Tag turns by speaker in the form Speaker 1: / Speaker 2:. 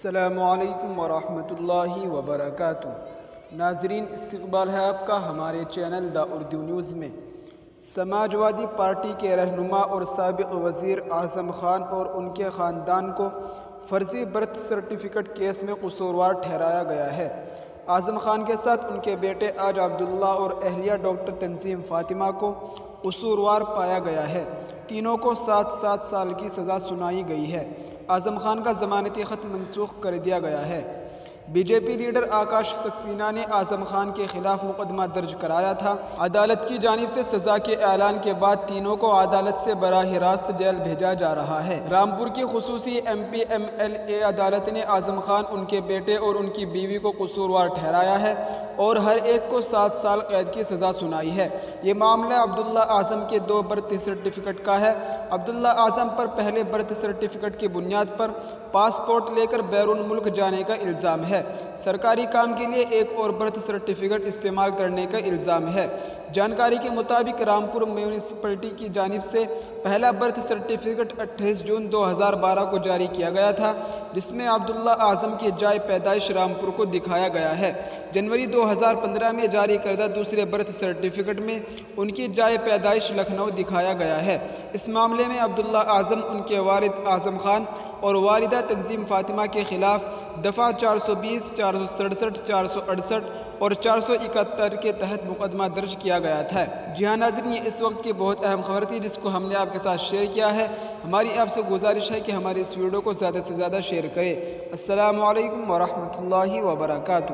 Speaker 1: السلام علیکم ورحمۃ اللہ وبرکاتہ۔ ناظرین، استقبال ہے آپ کا ہمارے چینل دا اردو نیوز میں۔ سماجوادی پارٹی کے رہنما اور سابق وزیر اعظم خان اور ان کے خاندان کو فرضی برتھ سرٹیفکیٹ کیس میں قصوروار ٹھہرایا گیا ہے۔ اعظم خان کے ساتھ ان کے بیٹے آج عبداللہ اور اہلیہ ڈاکٹر تنظیم فاطمہ کو قصوروار پایا گیا ہے۔ تینوں کو 7 سال کی سزا سنائی گئی ہے۔ اعظم خان کا ضمانتی خط منسوخ کر دیا گیا ہے۔ B J P leader Akash Saxena نے اعظم خان کے خلاف مقدمہ درج کرایا تھا۔ عدالت کی جانب سے سزا کے اعلان کے بعد تینوں کو عدالت سے براہ راست جیل بھیجا جا رہا ہے۔ رامپور کی خصوصی M P M L A عدالت نے اعظم خان، ان کے بیٹے اور ان کی بیوی کو قصوروار ٹھہرایا ہے اور ہر ایک کو 7 سال قید کی سزا سنائی ہے۔ یہ معاملہ عبداللہ اعظم کے 2 برتھ سرٹیفکیٹ کا ہے۔ عبداللہ اعظم پر پہلے برتھ سرٹیفکیٹ کی بنیاد پر پاسپورٹ لے کر بیرون ملک جانے کا الزام ہے۔ سرکاری کام کے لیے ایک اور برتھ سرٹیفکیٹ استعمال کرنے کا الزام ہے۔ جانکاری کے مطابق رامپور میونسپلٹی کی جانب سے پہلا برتھ سرٹیفکیٹ 28 جون 2012 کو جاری کیا گیا تھا، جس میں عبداللہ اعظم کی جائے پیدائش رامپور کو دکھایا گیا ہے۔ جنوری 2015 میں جاری کردہ دوسرے برتھ سرٹیفکیٹ میں ان کی جائے پیدائش لکھنؤ دکھایا گیا ہے۔ اس معاملے میں عبداللہ اعظم، ان کے والد اعظم خان اور والدہ تنظیم فاطمہ کے خلاف دفعہ 420، 467، 468 اور 471 کے تحت مقدمہ درج کیا گیا تھا۔ جی ہاں ناظرین، یہ اس وقت کی بہت اہم خبر تھی جس کو ہم نے آپ کے ساتھ شیئر کیا ہے۔ ہماری آپ سے گزارش ہے کہ ہماری اس ویڈیو کو زیادہ سے زیادہ شیئر کریں۔ السلام علیکم ورحمۃ اللہ وبرکاتہ۔